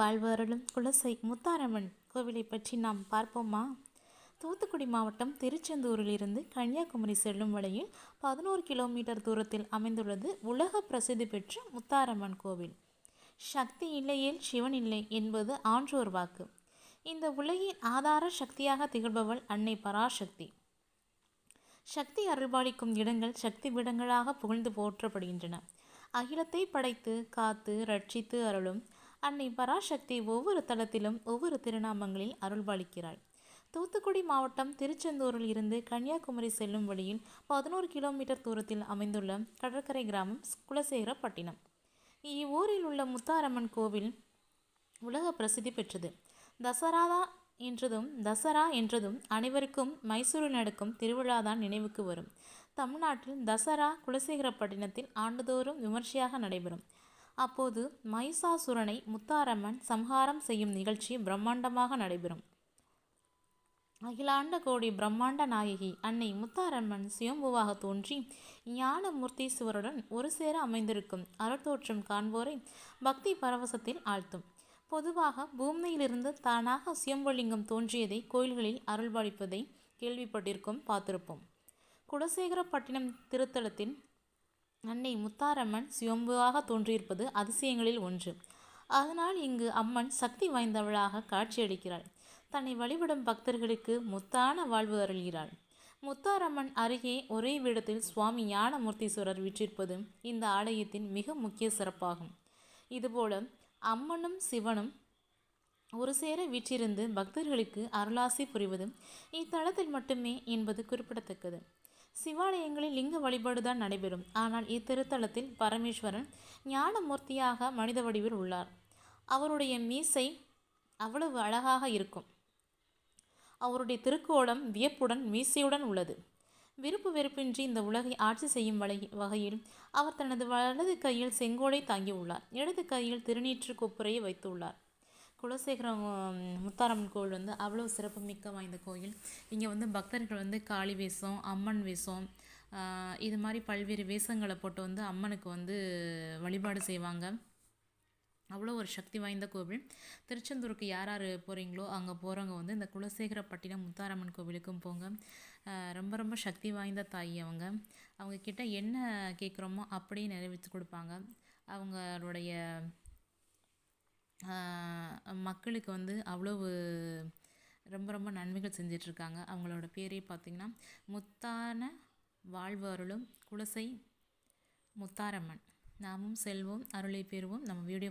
வாழ்வு அருளும் குலசை முத்தாரம்மன் கோவிலை பற்றி நாம் பார்ப்போமா? தூத்துக்குடி மாவட்டம் திருச்செந்தூரிலிருந்து கன்னியாகுமரி செல்லும் வழியில் 11 கிலோமீட்டர் தூரத்தில் அமைந்துள்ளது உலக பிரசித்தி பெற்ற முத்தாரம்மன் கோவில். சக்தி இல்லையேல் சிவன் இல்லை என்பது ஆன்றோர் வாக்கு. இந்த உலகின் ஆதார சக்தியாக திகழ்பவள் அன்னை பராசக்தி. சக்தி அருள்பாலிக்கும் இடங்கள் சக்தி பீடங்களாக புகழ்ந்து போற்றப்படுகின்றன. அகிலத்தை படைத்து காத்து ரட்சித்து அருளும் அன்னை பராசக்தி ஒவ்வொரு தலத்திலும் ஒவ்வொரு திருநாமங்களில் அருள்பாலிக்கிறாள். தூத்துக்குடி மாவட்டம் திருச்செந்தூரில் இருந்து கன்னியாகுமரி செல்லும் வழியில் 11 கிலோமீட்டர் தூரத்தில் அமைந்துள்ள கடற்கரை கிராமம் குலசேகரப்பட்டினம். இவ்வூரில் உள்ள முத்தாரம்மன் கோவில் உலக பிரசித்தி பெற்றது. தசரா என்றதும் அனைவருக்கும் மைசூரில் நடக்கும் திருவிழாதான் நினைவுக்கு வரும். தமிழ்நாட்டில் தசரா குலசேகரப்பட்டினத்தில் ஆண்டுதோறும் விமர்சையாக நடைபெறும். அப்போது மகிஷாசுரனை முத்தாரம்மன் சம்ஹாரம் செய்யும் நிகழ்ச்சி பிரம்மாண்டமாக நடைபெறும். அகிலாண்ட கோடி பிரம்மாண்ட நாயகி அன்னை முத்தாரம்மன் சுயம்புவாக தோன்றி ஞானமூர்த்தீஸ்வருடன் ஒரு சேர அமைந்திருக்கும் அருட்தோற்றம் காண்போரை பக்தி பரவசத்தில் ஆழ்த்தும். பொதுவாக பூமியிலிருந்து தானாக சுயம்புலிங்கம் தோன்றியதை கோயில்களில் அருள்பாலிப்பதை கேள்விப்பட்டிருக்கும், பார்த்திருப்போம். குலசேகரப்பட்டினம் திருத்தலத்தில் அன்னை முத்தாரம்மன் சுயம்புவாக தோன்றியிருப்பது அதிசயங்களில் ஒன்று. அதனால் இங்கு அம்மன் சக்தி வாய்ந்தவளாக காட்சியளிக்கிறாள். தன்னை வழிபடும் பக்தர்களுக்கு முத்தான வாழ்வு அருள்கிறாள். முத்தாரம்மன் அருகே ஒரே வீடத்தில் சுவாமி ஞானமூர்த்தீஸ்வரர் வீற்றிருப்பது இந்த ஆலயத்தின் மிக முக்கிய சிறப்பாகும். இதுபோல அம்மனும் சிவனும் ஒரு சேர வீற்றிருந்து பக்தர்களுக்கு அருளாசி புரிவது இத்தலத்தில் மட்டுமே என்பது குறிப்பிடத்தக்கது. சிவாலயங்களில் லிங்க வழிபாடுதான் நடைபெறும். ஆனால் இத்திருத்தலத்தில் பரமேஸ்வரன் ஞானமூர்த்தியாக மனித வடிவில் உள்ளார். அவருடைய மீசை அவ்வளவு அழகாக இருக்கும். அவருடைய திருக்கோலம் வியப்புடன் மீசையுடன் உள்ளது. விருப்பு வெறுப்பின்றி இந்த உலகை ஆட்சி செய்யும் வகையில் அவர் தனது வலது கையில் செங்கோலை தாங்கியுள்ளார். இடது கையில் திருநீற்று கொப்புரையை வைத்துள்ளார். குலசேகரம் முத்தாரம்மன் கோவில் அவ்வளோ சிறப்புமிக்க வாய்ந்த கோயில். இங்கே பக்தர்கள் காளி வேஷம், அம்மன் வேஷம், இது மாதிரி பல்வேறு வேஷங்களை போட்டு அம்மனுக்கு வழிபாடு செய்வாங்க. அவ்வளோ ஒரு சக்தி வாய்ந்த கோவில். திருச்செந்தூருக்கு யார் யார் போகிறீங்களோ அங்கே போகிறவங்க இந்த குலசேகரப்பட்டினம் முத்தாரம்மன் கோவிலுக்கும் போங்க. ரொம்ப ரொம்ப சக்தி வாய்ந்த தாய் அவங்க கிட்ட என்ன கேட்குறோமோ அப்படியே நிறைவேற்றி கொடுப்பாங்க. அவங்களுடைய மக்களுக்கு அவ்வளவு ரொம்ப ரொம்ப நன்மைகள் செஞ்சிட்ருக்காங்க. அவங்களோட பேரே பார்த்திங்கன்னா முத்தான வாழ்வு அருளும் குலசை முத்தாரம்மன். நாமும் செல்வோம், அருளை பெறுவோம். நம்ம வீடியோ